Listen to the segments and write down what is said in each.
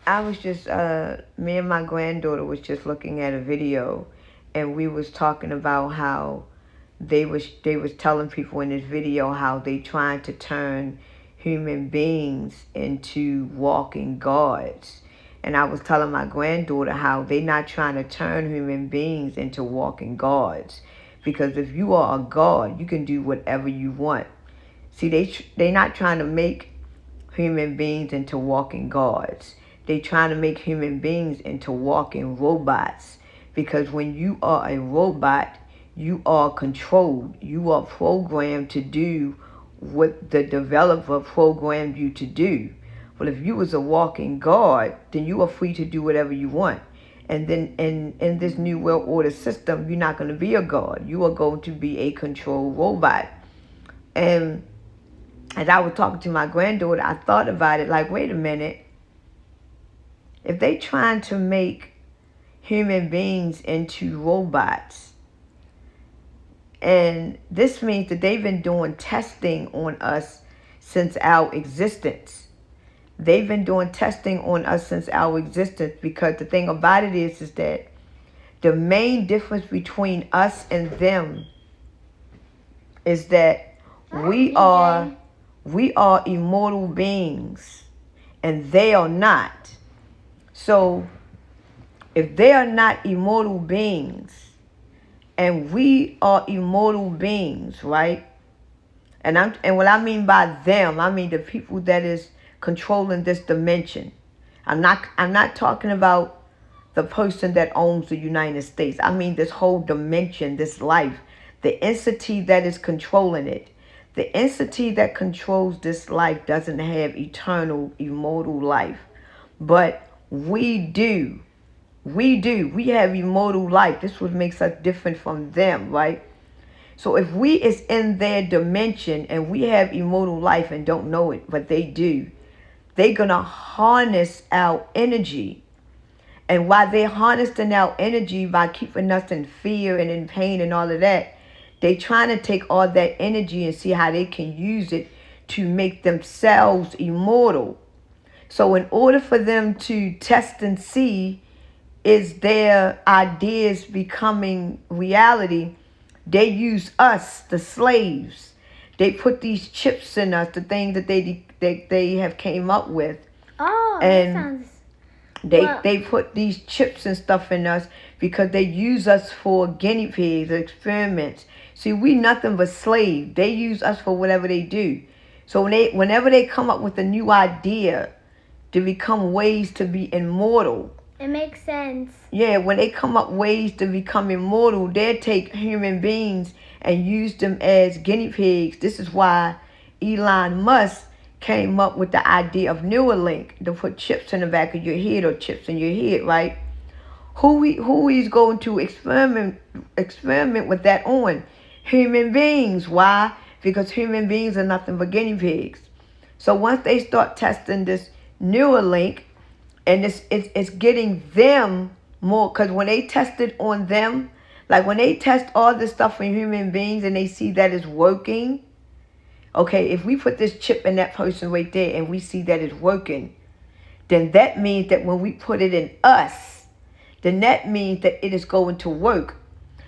I was just me and my granddaughter was just looking at a video, and we was talking about how they was telling people in this video how they trying to turn human beings into walking gods. And I was telling my granddaughter how they not trying to turn human beings into walking gods, because if you are a god, you can do whatever you want. See, they not trying to make human beings into walking gods. They trying to make human beings into walking robots. Because when you are a robot, you are controlled. You are programmed to do what the developer programmed you to do. Well, if you was a walking god, then you are free to do whatever you want. And then in this new world order system, you're not going to be a god. You are going to be a controlled robot. And as I was talking to my granddaughter, I thought about it like, wait a minute. If they trying to make human beings into robots, and this means that they've been doing testing on us since our existence. They've been doing testing on us since our existence, because the thing about it is that the main difference between us and them is that we are immortal beings and they are not. So if they are not immortal beings and we are immortal beings, right? And what I mean by them, I mean the people that is controlling this dimension. I'm not talking about the person that owns the United States. I mean this whole dimension, this life, the entity that is controlling it. The entity that controls this life doesn't have eternal, immortal life. But we do. We do. We have immortal life. This what makes us different from them, right? So if we is in their dimension and we have immortal life and don't know it, but they do, they're going to harness our energy. And while they're harnessing our energy by keeping us in fear and in pain and all of that, they trying to take all that energy and see how they can use it to make themselves immortal. So in order for them to test and see is their ideas becoming reality, they use us, the slaves. They put these chips in us, the thing that they have came up with. Oh, and that sounds... they put these chips and stuff in us because they use us for guinea pigs, experiments. See, we nothing but slaves. They use us for whatever they do. So whenever they come up with a new idea to become ways to be immortal, it makes sense. yeah, when they come up ways to become immortal, they take human beings and use them as guinea pigs. This is why Elon Musk came up with the idea of Neuralink, to put chips in the back of your head or chips in your head, right? Who he's going to experiment with that on? Human beings. Why? Because human beings are nothing but guinea pigs. So once they start testing this Neuralink, and it's getting them more, because when they test it on them, like when they test all this stuff on human beings and they see that it's working, okay, if we put this chip in that person right there and we see that it's working, then that means that when we put it in us, then that means that it is going to work.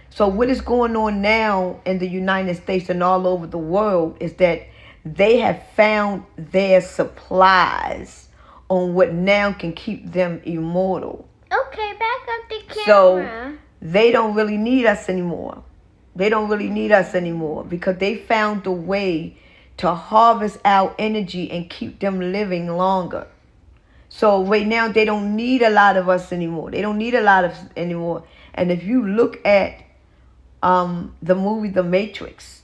So what is going on now in the United States and all over the world is that they have found their supplies on what now can keep them immortal. Okay, back up the camera. So they don't really need us anymore. They don't really need us anymore because they found a way to harvest our energy and keep them living longer. So right now they don't need a lot of us anymore. They don't need a lot of us anymore. And if you look at the movie The Matrix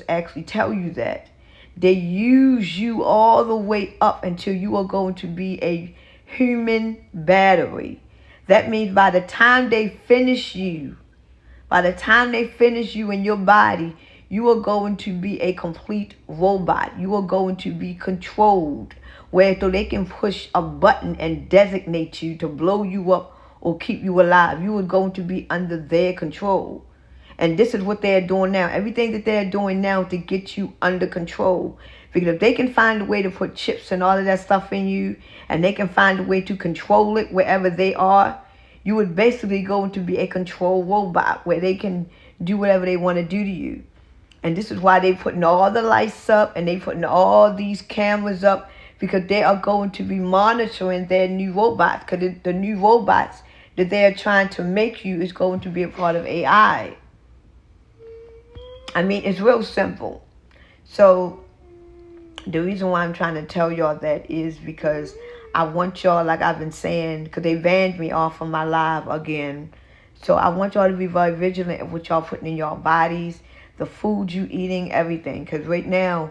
actually tell you that. They use you all the way up until you are going to be a human battery. That means by the time they finish you in your body, you are going to be a complete robot. You are going to be controlled, where so they can push a button and designate you to blow you up or keep you alive. You are going to be under their control. And this is what they're doing now. Everything that they're doing now to get you under control. Because if they can find a way to put chips and all of that stuff in you, and they can find a way to control it wherever they are, you would basically go to be a control robot where they can do whatever they want to do to you. And this is why they're putting all the lights up and they putting all these cameras up, because they are going to be monitoring their new robots. Because the new robots that they are trying to make you is going to be a part of AI. I mean, it's real simple. So the reason why I'm trying to tell y'all that is because I want y'all, like I've been saying, because they banned me off of my live again. So I want y'all to be very vigilant of what y'all putting in y'all bodies, the food you eating, everything. Because right now,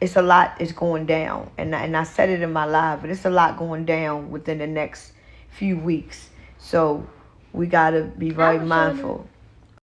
it's a lot is going down. And I said it in my live, but it's a lot going down within the next few weeks. So we got to be very mindful.